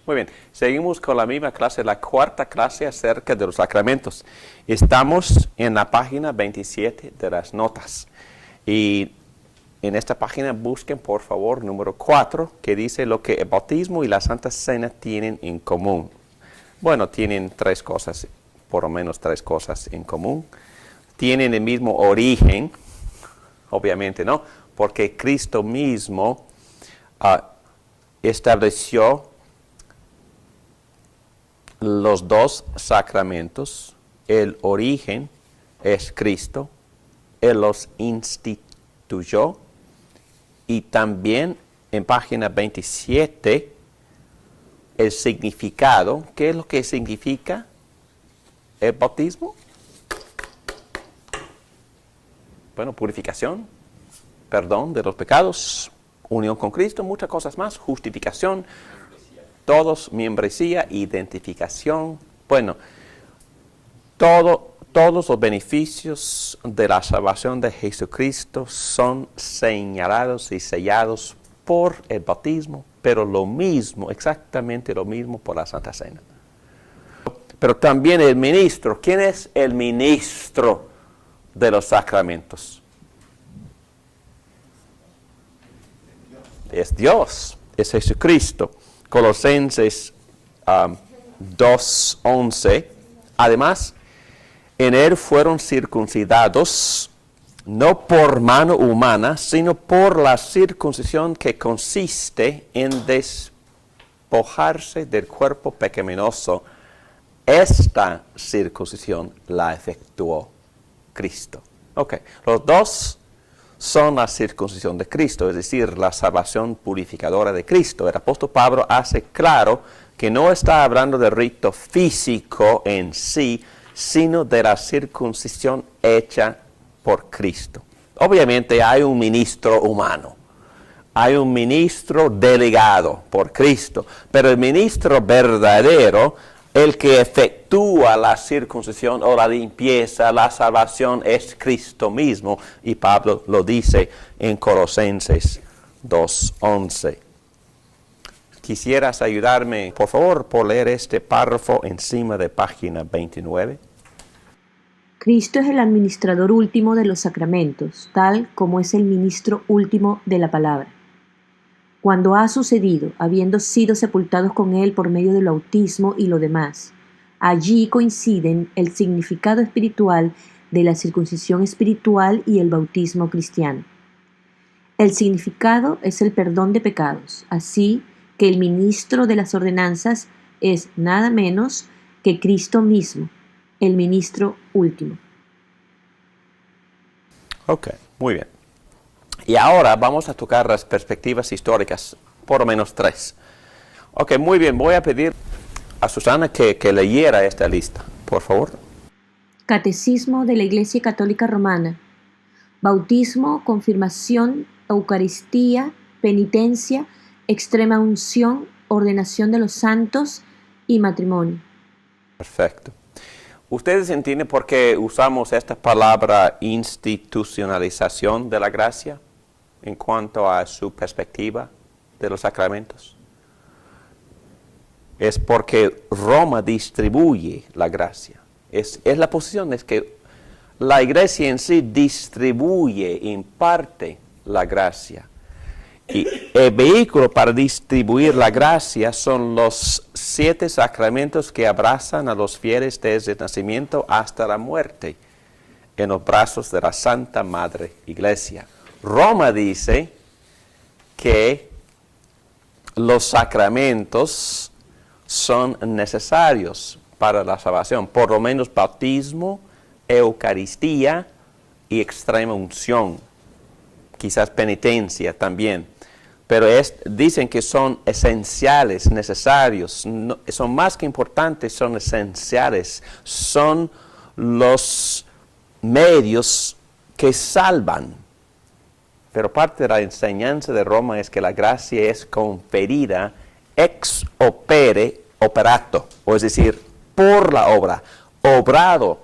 Muy bien, seguimos con la misma clase, la cuarta clase acerca de los sacramentos. Estamos en la página 27 de las notas. Y en esta página busquen, por favor, número 4, que dice lo que el bautismo y la Santa Cena tienen en común. Bueno, tienen tres cosas, por lo menos tres cosas en común. Tienen el mismo origen, obviamente, ¿no? Porque Cristo mismo estableció los dos sacramentos. El origen es Cristo. Él los instituyó. Y también en página 27, el significado. ¿Qué es lo que significa el bautismo? Bueno, purificación, perdón de los pecados, unión con Cristo, muchas cosas más, justificación, todos, membresía, identificación. Bueno, todos los beneficios de la salvación de Jesucristo son señalados y sellados por el bautismo, pero lo mismo, exactamente lo mismo por la Santa Cena. Pero también el ministro. ¿Quién es el ministro de los sacramentos? Es Dios, es Jesucristo. Colosenses 2:11. Además, en él fueron circuncidados, no por mano humana, sino por la circuncisión que consiste en despojarse del cuerpo pecaminoso. Esta circuncisión la efectuó Cristo. Ok, los dos son la circuncisión de Cristo, es decir, la salvación purificadora de Cristo. El apóstol Pablo hace claro que no está hablando de rito físico en sí, sino de la circuncisión hecha por Cristo. Obviamente hay un ministro humano, hay un ministro delegado por Cristo, pero el ministro verdadero, el que efectúa la circuncisión o la limpieza, la salvación, es Cristo mismo. Y Pablo lo dice en Colosenses 2:11. ¿Quisieras ayudarme, por favor, por leer este párrafo encima de página 29? Cristo es el administrador último de los sacramentos, tal como es el ministro último de la palabra. Cuando ha sucedido, habiendo sido sepultados con Él por medio del bautismo y lo demás, allí coinciden el significado espiritual de la circuncisión espiritual y el bautismo cristiano. El significado es el perdón de pecados, así que el ministro de las ordenanzas es nada menos que Cristo mismo, el ministro último. Ok, muy bien. Y ahora vamos a tocar las perspectivas históricas, por lo menos tres. Ok, muy bien, voy a pedir a Susana que leyera esta lista, por favor. Catecismo de la Iglesia Católica Romana. Bautismo, confirmación, Eucaristía, penitencia, extrema unción, ordenación de los santos y matrimonio. Perfecto. ¿Ustedes entienden por qué usamos esta palabra institucionalización de la gracia en cuanto a su perspectiva de los sacramentos? Es porque Roma distribuye la gracia. Es la posición, es que la iglesia en sí distribuye, imparte la gracia. Y el vehículo para distribuir la gracia son los 7 sacramentos que abrazan a los fieles desde el nacimiento hasta la muerte en los brazos de la Santa Madre Iglesia. Roma dice que los sacramentos son necesarios para la salvación, por lo menos bautismo, Eucaristía y extrema unción, quizás penitencia también. Pero dicen que son esenciales, necesarios, son más que importantes, son esenciales, son los medios que salvan. Pero parte de la enseñanza de Roma es que la gracia es conferida ex opere operato, o es decir, por la obra, obrado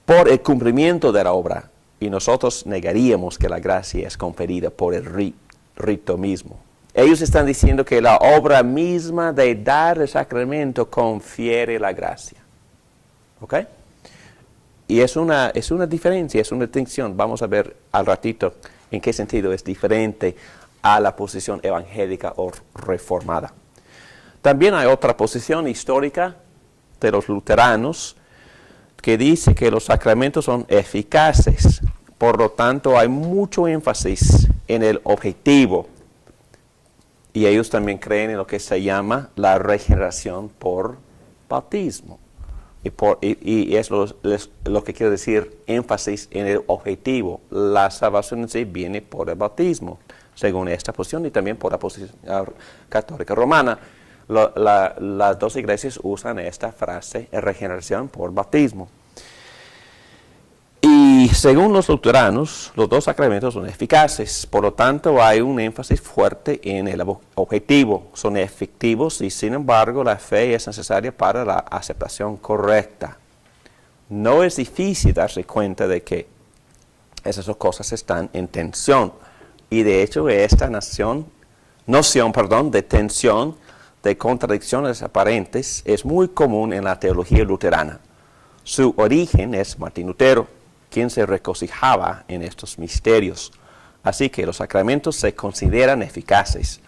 por el cumplimiento de la obra. Y nosotros negaríamos que la gracia es conferida por el rito mismo. ellos están diciendo que la obra misma de dar el sacramento confiere la gracia. ¿Ok? Y es una diferencia, es una distinción. Vamos a ver al ratito en qué sentido es diferente a la posición evangélica o reformada. También hay otra posición histórica de los luteranos que dice que los sacramentos son eficaces. Por lo tanto, hay mucho énfasis en el objetivo. Y ellos también creen en lo que se llama la regeneración por bautismo. Y es lo que quiere decir énfasis en el objetivo. La salvación en sí viene por el bautismo, según esta posición y también por la posición católica romana. Las dos iglesias usan esta frase, regeneración por bautismo. Y según los luteranos, los dos sacramentos son eficaces, por lo tanto hay un énfasis fuerte en el objetivo, son efectivos y sin embargo la fe es necesaria para la aceptación correcta. No es difícil darse cuenta de que esas dos cosas están en tensión y de hecho esta noción de tensión, de contradicciones aparentes es muy común en la teología luterana. Su origen es Martín Lutero, quien se regocijaba en estos misterios. Así que los sacramentos se consideran eficaces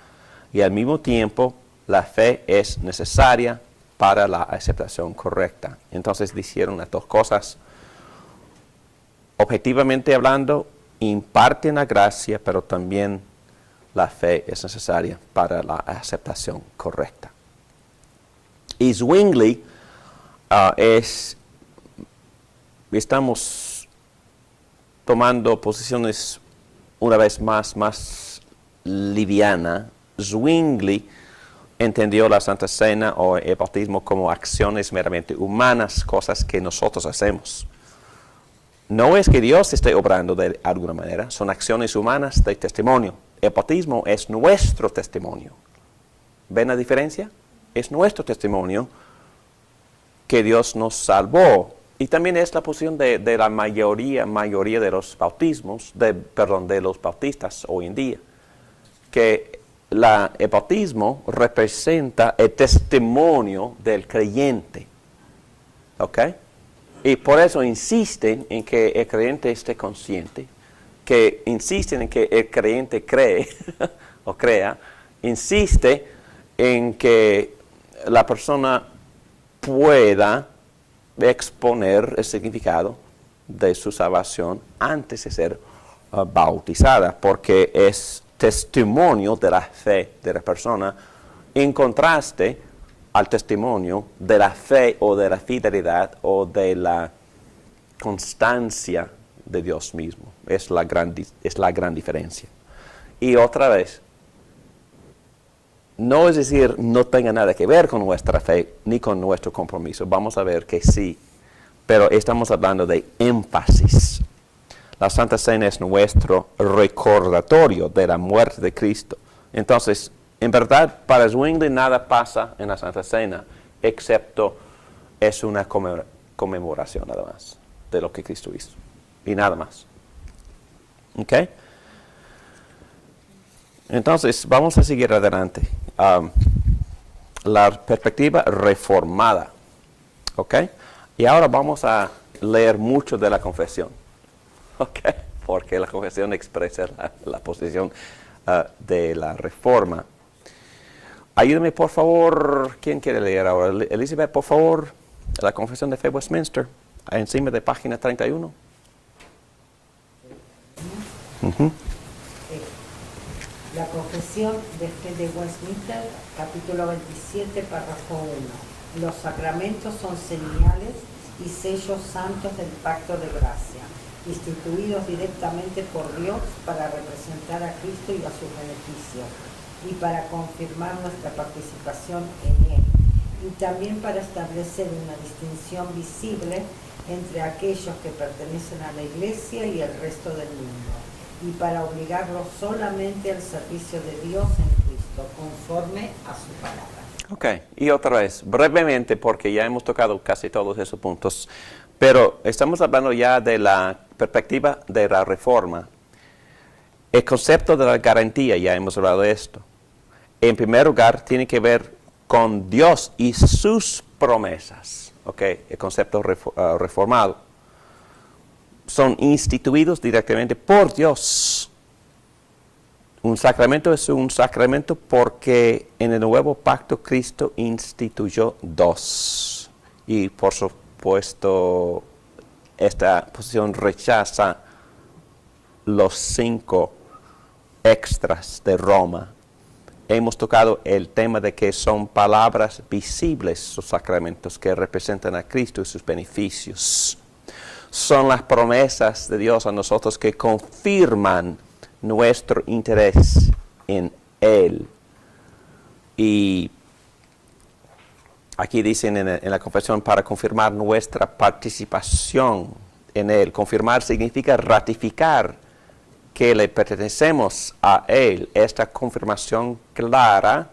y al mismo tiempo la fe es necesaria para la aceptación correcta. Entonces dijeron las dos cosas. Objetivamente hablando, imparten la gracia, pero también la fe es necesaria para la aceptación correcta. Y Zwingli estamos tomando posiciones una vez más liviana. Zwingli entendió la Santa Cena o el bautismo como acciones meramente humanas, cosas que nosotros hacemos. No es que Dios esté obrando de alguna manera, son acciones humanas de testimonio. El bautismo es nuestro testimonio. ¿Ven la diferencia? Es nuestro testimonio que Dios nos salvó. Y también es la posición de la mayoría de los bautismos, de los bautistas hoy en día, que el bautismo representa el testimonio del creyente. ¿Ok? Y por eso insisten en que el creyente esté consciente, que insisten en que el creyente cree o crea, insiste en que la persona pueda exponer el significado de su salvación antes de ser bautizada, porque es testimonio de la fe de la persona en contraste al testimonio de la fe o de la fidelidad o de la constancia de Dios mismo. Es la gran diferencia. Y otra vez, no es decir, no tenga nada que ver con nuestra fe ni con nuestro compromiso. Vamos a ver que sí, pero estamos hablando de énfasis. La Santa Cena es nuestro recordatorio de la muerte de Cristo. Entonces, en verdad, para Zwingli nada pasa en la Santa Cena, excepto es una conmemoración nada más de lo que Cristo hizo. Y nada más. ¿Ok? Entonces, vamos a seguir adelante. La perspectiva reformada. ¿Ok? Y ahora vamos a leer mucho de la confesión. ¿Ok? Porque la confesión expresa la posición de la reforma. Ayúdame, por favor. ¿Quién quiere leer ahora? Elizabeth, por favor. La confesión de fe Westminster. Encima de página 31. Uh-huh. La confesión de fe de Westminster, capítulo 27, párrafo 1. Los sacramentos son señales y sellos santos del pacto de gracia, instituidos directamente por Dios para representar a Cristo y a sus beneficios, y para confirmar nuestra participación en Él, y también para establecer una distinción visible entre aquellos que pertenecen a la Iglesia y el resto del mundo, y para obligarlos solamente al servicio de Dios en Cristo, conforme a su palabra. Ok, y otra vez, brevemente, porque ya hemos tocado casi todos esos puntos, pero estamos hablando ya de la perspectiva de la reforma. El concepto de la garantía, ya hemos hablado de esto. en primer lugar, tiene que ver con Dios y sus promesas. Okay, el concepto reformado. Son instituidos directamente por Dios. Un sacramento es un sacramento porque en el nuevo pacto Cristo instituyó dos. Y por supuesto, esta posición rechaza los 5 extras de Roma. Hemos tocado el tema de que son palabras visibles los sacramentos que representan a Cristo y sus beneficios. Son las promesas de Dios a nosotros que confirman nuestro interés en Él. Y aquí dicen en la confesión, para confirmar nuestra participación en Él. Confirmar significa ratificar que le pertenecemos a Él. Esta confirmación clara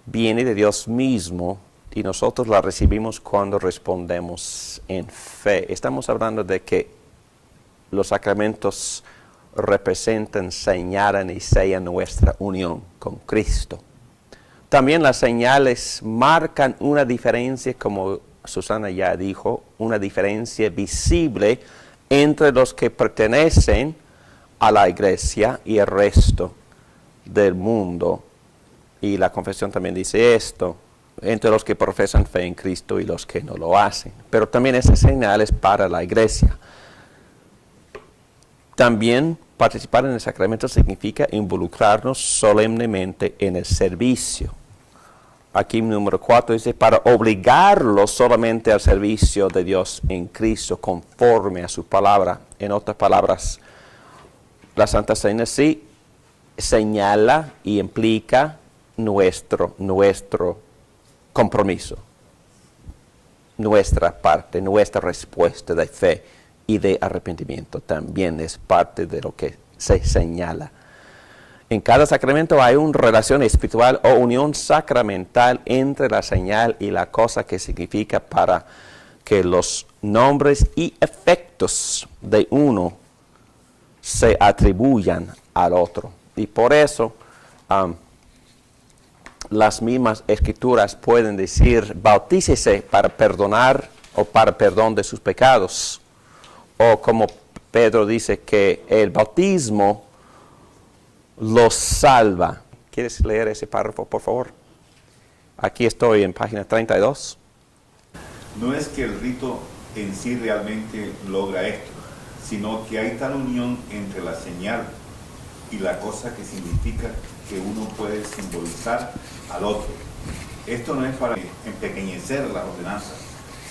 viene de Dios mismo y nosotros la recibimos cuando respondemos en fe. Estamos hablando de que los sacramentos representan, señalan y sellan nuestra unión con Cristo. También las señales marcan una diferencia, como Susana ya dijo, una diferencia visible entre los que pertenecen a la iglesia y el resto del mundo. Y la confesión también dice esto, entre los que profesan fe en Cristo y los que no lo hacen. Pero también esas señales para la iglesia. También participar en el sacramento significa involucrarnos solemnemente en el servicio. Aquí número 4 dice, para obligarlos solamente al servicio de Dios en Cristo, conforme a su palabra. En otras palabras, la Santa Cena sí señala y implica nuestro compromiso, nuestra parte, nuestra respuesta de fe y de arrepentimiento también es parte de lo que se señala. En cada sacramento hay una relación espiritual o unión sacramental entre la señal y la cosa que significa para que los nombres y efectos de uno se atribuyan al otro. Y por eso las mismas escrituras pueden decir, bautícese para perdonar o para perdón de sus pecados. O como Pedro dice que el bautismo los salva. ¿Quieres leer ese párrafo, por favor? Aquí estoy en página 32. No es que el rito en sí realmente logra esto, sino que hay tal unión entre la señal y la cosa que significa que uno puede simbolizar al otro. Esto no es para empequeñecer la ordenanza,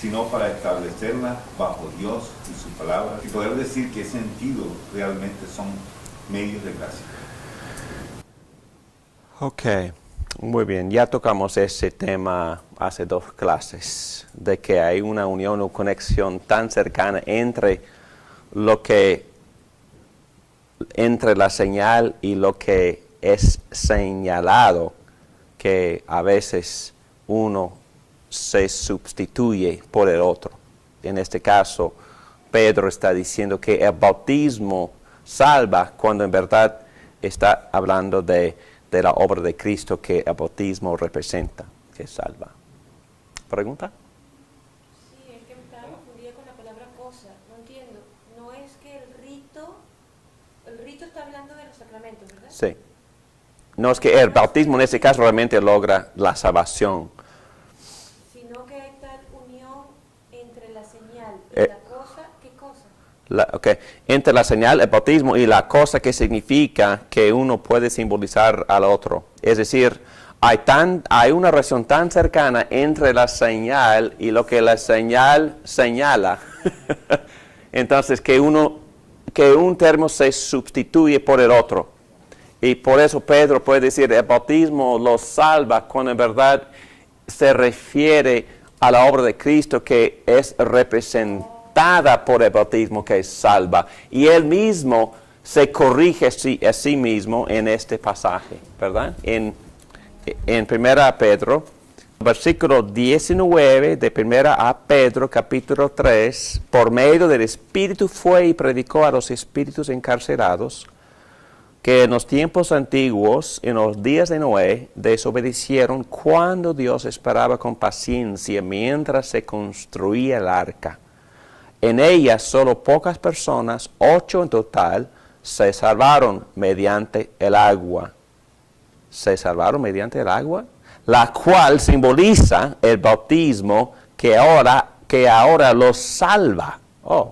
sino para establecerla bajo Dios y su palabra y poder decir que ese sentido realmente son medios de gracia. Ok, muy bien. Ya tocamos ese tema hace 2 clases, de que hay una unión o conexión tan cercana entre la señal y lo que es señalado, que a veces uno se sustituye por el otro. En este caso, Pedro está diciendo que el bautismo salva, cuando en verdad está hablando de la obra de Cristo que el bautismo representa, que salva. ¿Pregunta? Sí, es que me estaba confundida con la palabra cosa. No entiendo. No es que el rito está hablando de los sacramentos, ¿verdad? Sí. No es que el bautismo en este caso realmente logra la salvación. Sino que hay tal unión entre la señal y la cosa. ¿Qué cosa? Entre la señal, el bautismo y la cosa que significa que uno puede simbolizar al otro. Es decir, hay una relación tan cercana entre la señal y lo que la señal señala. Entonces, que un término se sustituye por el otro. Y por eso Pedro puede decir, el bautismo los salva, cuando en verdad se refiere a la obra de Cristo que es representada por el bautismo que salva. Y él mismo se corrige a sí mismo en este pasaje, ¿verdad? En 1 Pedro, versículo 19 de 1 Pedro, capítulo 3, por medio del Espíritu fue y predicó a los espíritus encarcelados, que en los tiempos antiguos, en los días de Noé, desobedecieron cuando Dios esperaba con paciencia mientras se construía el arca. En ella solo pocas personas, 8 en total, se salvaron mediante el agua. ¿Se salvaron mediante el agua? La cual simboliza el bautismo que ahora los salva. Oh,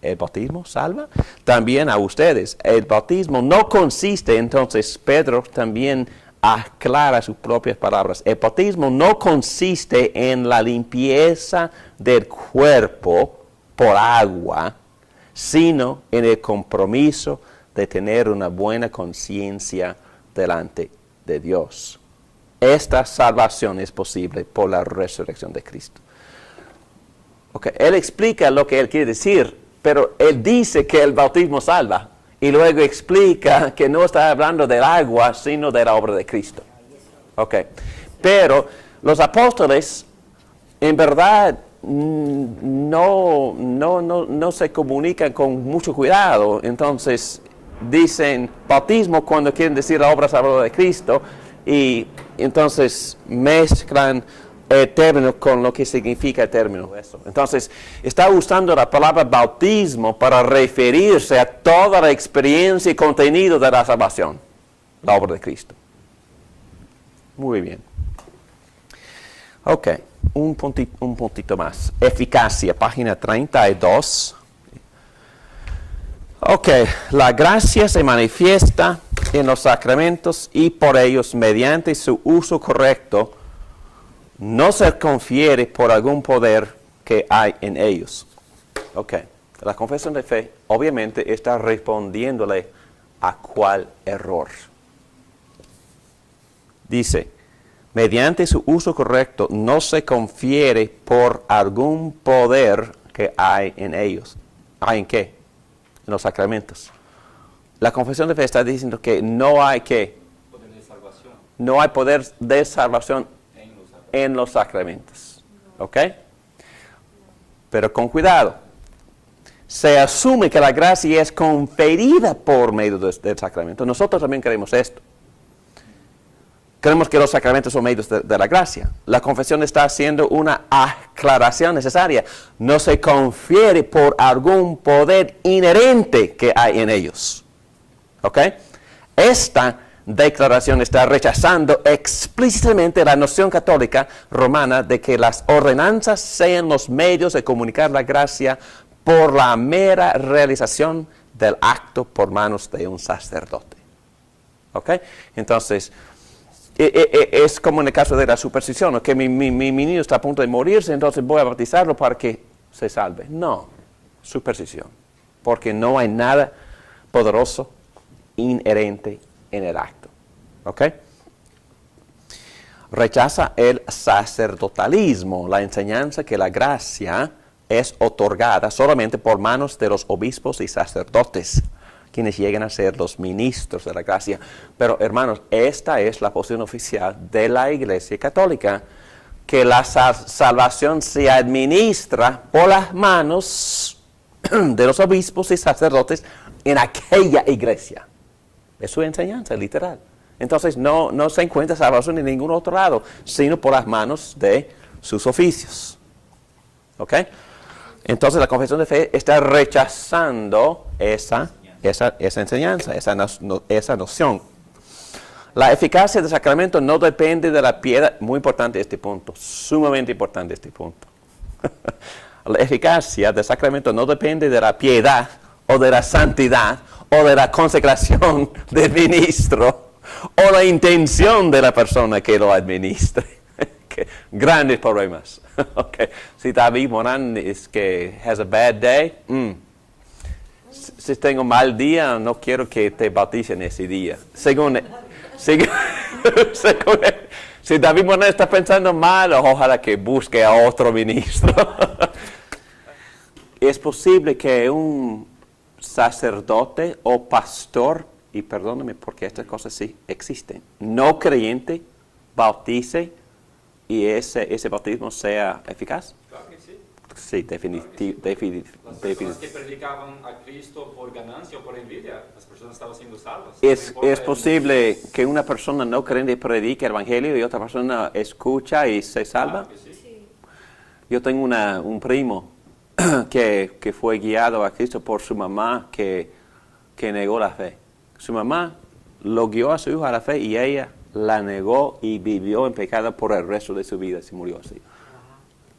¿el bautismo salva? También a ustedes. El bautismo no consiste, entonces Pedro también aclara sus propias palabras. El bautismo no consiste en la limpieza del cuerpo por agua, sino en el compromiso de tener una buena conciencia delante de Dios. Esta salvación es posible por la resurrección de Cristo. Okay. Él explica lo que él quiere decir, pero él dice que el bautismo salva, y luego explica que no está hablando del agua, sino de la obra de Cristo. Okay. Pero los apóstoles, en verdad, no se comunican con mucho cuidado. Entonces dicen bautismo cuando quieren decir la obra salvadora de Cristo, y entonces mezclan el término con lo que significa el término. Entonces está usando la palabra bautismo para referirse a toda la experiencia y contenido de la salvación, la obra de Cristo. Muy bien. Ok, un puntito más. Eficacia, página 32. Ok, la gracia se manifiesta en los sacramentos y por ellos, mediante su uso correcto, no se confiere por algún poder que hay en ellos. Ok, la confesión de fe obviamente está respondiéndole a cuál error. Dice, mediante su uso correcto no se confiere por algún poder que hay en ellos. ¿Hay en qué? En los sacramentos. La confesión de fe está diciendo que no hay ¿qué? Poder de salvación. No hay poder de salvación en los sacramentos. ¿Ok? Pero con cuidado. Se asume que la gracia es conferida por medio del sacramento. Nosotros también creemos esto. Creemos que los sacramentos son medios de la gracia. La confesión está haciendo una aclaración necesaria. No se confiere por algún poder inherente que hay en ellos. ¿Ok? Esta declaración está rechazando explícitamente la noción católica romana de que las ordenanzas sean los medios de comunicar la gracia por la mera realización del acto por manos de un sacerdote. ¿Ok? Entonces, es como en el caso de la superstición, ¿no? Que mi niño está a punto de morirse, entonces voy a bautizarlo para que se salve. No, superstición, porque no hay nada poderoso, inherente en el acto. ¿Ok? Rechaza el sacerdotalismo, la enseñanza que la gracia es otorgada solamente por manos de los obispos y sacerdotes, quienes llegan a ser los ministros de la gracia. Pero hermanos, esta es la posición oficial de la Iglesia Católica, que la salvación se administra por las manos de los obispos y sacerdotes en aquella iglesia. Es su enseñanza literal. Entonces no se encuentra salvación en ningún otro lado, sino por las manos de sus oficios. ¿Ok? Entonces la confesión de fe está rechazando esa enseñanza, esa noción. La eficacia del sacramento no depende de la piedad. Muy importante este punto, sumamente importante este punto. La eficacia del sacramento no depende de la piedad o de la santidad o de la consagración del ministro o la intención de la persona que lo administre. Grandes problemas. Okay. Si David Morán es que has a bad day, si tengo mal día, no quiero que te bauticen ese día. Según si David Morán está pensando mal, ojalá que busque a otro ministro. Es posible que un sacerdote o pastor, y perdóname porque estas cosas sí existen, no creyente, bautice y ese bautismo sea eficaz. Sí, Las personas que predicaban a Cristo por ganancia o por envidia, las personas estaban siendo salvas. Es posible que una persona no creyente predique el Evangelio y otra persona escucha y se salva. Claro que sí. Yo tengo un primo que fue guiado a Cristo por su mamá que negó la fe. Su mamá lo guió a su hijo a la fe y ella la negó y vivió en pecado por el resto de su vida y se murió así.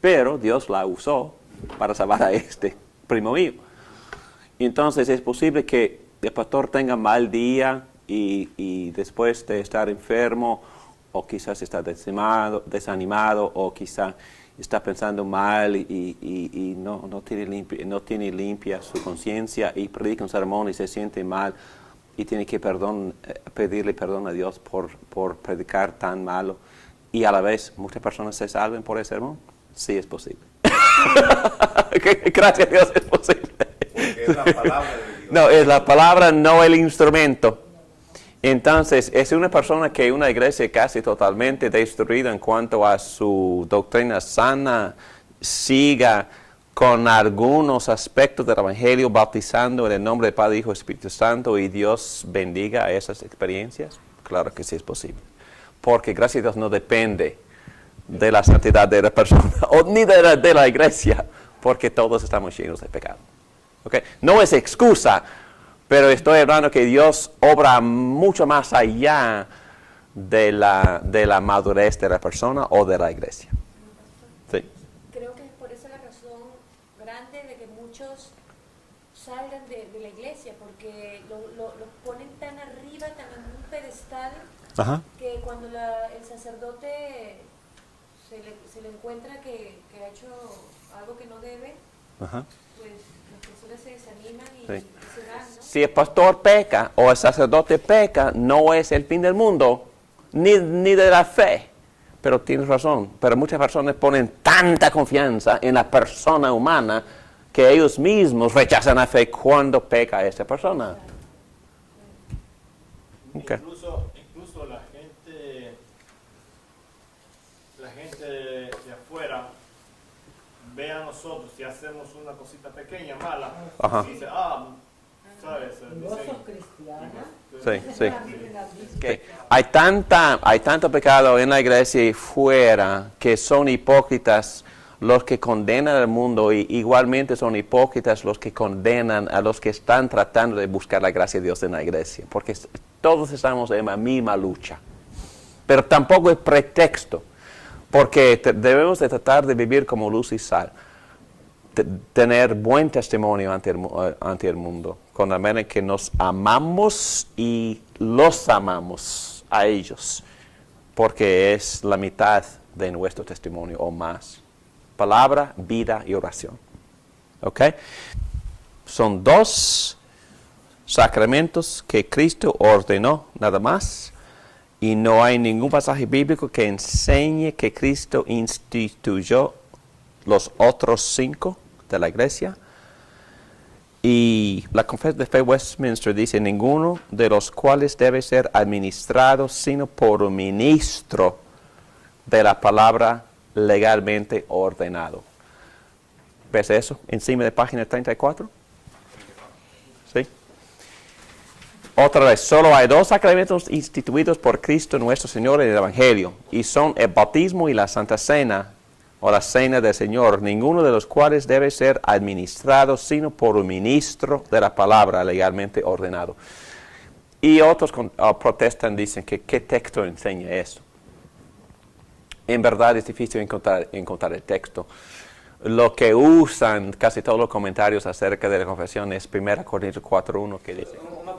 Pero Dios la usó para salvar a este primo mío. Y entonces es posible que el pastor tenga mal día y después de estar enfermo, o quizás está desanimado, o quizás está pensando mal y no tiene limpia su conciencia y predica un sermón y se siente mal y tiene que pedirle perdón a Dios por predicar tan malo. Y a la vez muchas personas se salven por el sermón. Sí, es posible. Gracias a Dios, es posible. Porque es la palabra de Dios. No, es la palabra, no el instrumento. Entonces, es una persona que una iglesia casi totalmente destruida en cuanto a su doctrina sana, siga con algunos aspectos del Evangelio, bautizando en el nombre del Padre, Hijo y Espíritu Santo, y Dios bendiga esas experiencias. Claro que sí es posible. Porque gracias a Dios no depende de la santidad de la persona, o ni de la iglesia, porque todos estamos llenos de pecado. ¿Okay? No es excusa, pero estoy hablando que Dios obra mucho más allá de la madurez de la persona o de la iglesia. Sí. Creo que es por esa la razón grande de que muchos salgan de la iglesia, porque lo ponen tan arriba, tan en un pedestal, Ajá. que cuando el sacerdote se le encuentra que ha hecho algo que no debe, Ajá. pues las personas se desaniman y Sí. se van, ¿no? Si el pastor peca o el sacerdote peca, no es el fin del mundo, ni de la fe. Pero tienes razón, pero muchas personas ponen tanta confianza en la persona humana que ellos mismos rechazan la fe cuando peca esa persona. Okay. Incluso la gente de afuera ve a nosotros si hacemos una cosita pequeña, mala, Ajá. y dice, ¿sabes? ¿Y vos sos cristiana? Sí, sí. Que hay tanto pecado en la iglesia y fuera que son hipócritas los que condenan al mundo, y igualmente son hipócritas los que condenan a los que están tratando de buscar la gracia de Dios en la iglesia, porque todos estamos en la misma lucha. Pero tampoco es pretexto, porque debemos de tratar de vivir como luz y sal, tener buen testimonio ante el mundo, con la manera que nos amamos y los amamos a ellos, porque es la mitad de nuestro testimonio o más. Palabra, vida y oración. ¿Ok? Son 2 sacramentos que Cristo ordenó, nada más. Y no hay ningún pasaje bíblico que enseñe que Cristo instituyó los otros 5 de la iglesia. Y la Confesión de Fe Westminster dice, ninguno de los cuales debe ser administrado sino por un ministro de la palabra legalmente ordenado. ¿Ves eso? Encima de página 34. ¿Sí? Otra vez, solo hay 2 sacramentos instituidos por Cristo nuestro Señor en el Evangelio, y son el bautismo y la Santa Cena, o la Cena del Señor, ninguno de los cuales debe ser administrado sino por un ministro de la palabra legalmente ordenado. Y otros protestan, dicen que ¿qué texto enseña eso? En verdad es difícil encontrar el texto. Lo que usan casi todos los comentarios acerca de la confesión es 1 Corintios 4:1, que dice. Una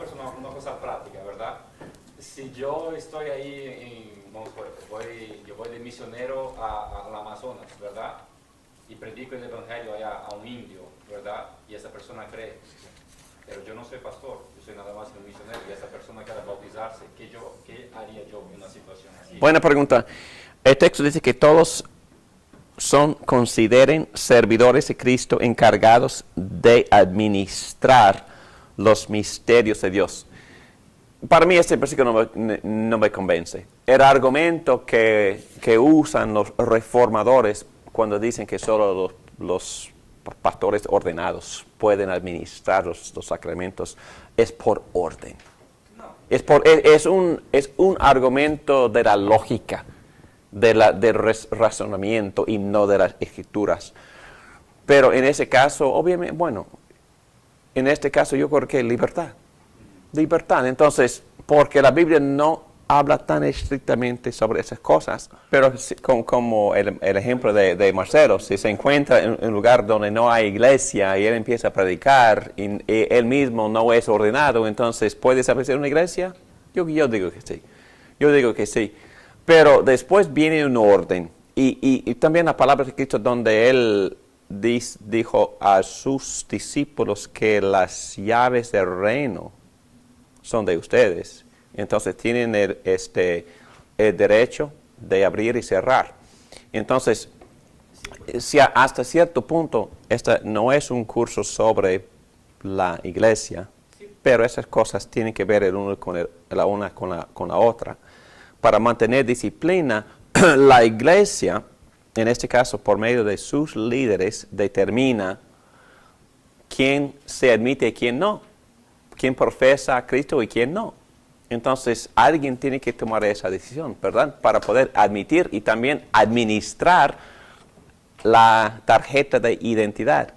cosa práctica, ¿verdad? Si yo estoy ahí, yo voy de misionero al Amazonas, ¿verdad? Y predico el evangelio allá a un indio, ¿verdad? Y esa persona cree. Pero yo no soy pastor, yo soy nada más un misionero, y esa persona quiere bautizarse. ¿Qué haría yo en una situación así? Buena pregunta. El texto dice que todos consideren servidores de Cristo encargados de administrar los misterios de Dios. Para mí este versículo no me convence. El argumento que usan los reformadores cuando dicen que solo los pastores ordenados pueden administrar los sacramentos, es por orden. Es un argumento de la lógica, del razonamiento y no de las escrituras. Pero en ese caso, obviamente, en este caso yo creo que libertad. Libertad. Entonces, porque la Biblia no habla tan estrictamente sobre esas cosas, pero como el ejemplo de Marcelo, si se encuentra en un lugar donde no hay iglesia y él empieza a predicar y él mismo no es ordenado, entonces ¿puede establecer una iglesia? Yo digo que sí. Yo digo que sí. Pero después viene un orden y también la palabra de Cristo donde él dijo a sus discípulos que las llaves del reino son de ustedes. Entonces tienen el derecho de abrir y cerrar. Entonces, si hasta cierto punto, este no es un curso sobre la iglesia, pero esas cosas tienen que ver el uno con la una con la otra. Para mantener disciplina, la iglesia, en este caso por medio de sus líderes, determina quién se admite y quién no, quién profesa a Cristo y quién no. Entonces, alguien tiene que tomar esa decisión, ¿verdad? Para poder admitir y también administrar la tarjeta de identidad,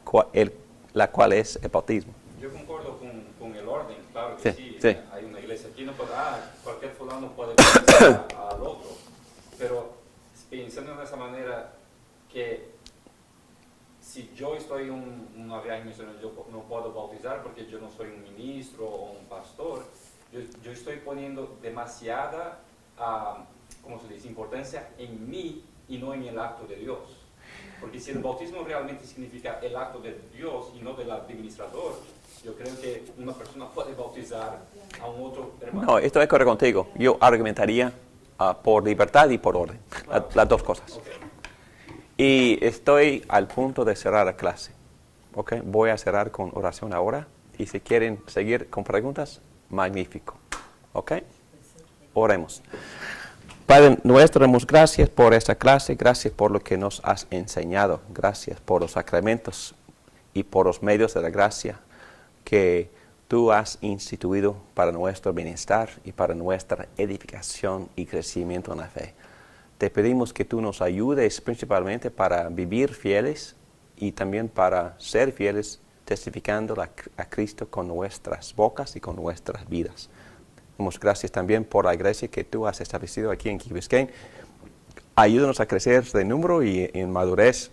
la cual es el bautismo. Yo concuerdo con el orden, claro que sí. Hay una iglesia aquí, no puede, cualquier fulano puede bautizar al otro. Pero pensando de esa manera que si yo estoy en una viaje misionera, yo no puedo bautizar porque yo no soy un ministro o un pastor. Yo estoy poniendo demasiada, ¿cómo se dice?, importancia en mí y no en el acto de Dios. Porque si el bautismo realmente significa el acto de Dios y no del administrador, yo creo que una persona puede bautizar a un otro hermano. No, estoy de acuerdo contigo. Yo argumentaría por libertad y por orden, claro. Las dos cosas. Okay. Y estoy al punto de cerrar la clase. Okay. Voy a cerrar con oración ahora y si quieren seguir con preguntas, magnífico. ¿Ok? Oremos. Padre nuestro, damos gracias por esta clase, gracias por lo que nos has enseñado, gracias por los sacramentos y por los medios de la gracia que tú has instituido para nuestro bienestar y para nuestra edificación y crecimiento en la fe. Te pedimos que tú nos ayudes principalmente para vivir fieles y también para ser fieles testificando a Cristo con nuestras bocas y con nuestras vidas. Damos gracias también por la iglesia que tú has establecido aquí en Key Biscayne. Ayúdanos a crecer de número y en madurez,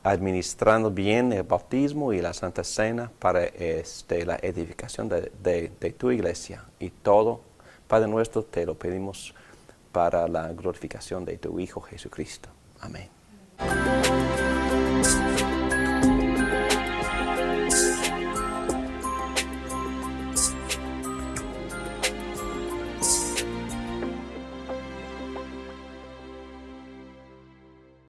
administrando bien el bautismo y la Santa Cena para la edificación de tu iglesia. Y todo, Padre nuestro, te lo pedimos para la glorificación de tu Hijo Jesucristo. Amén.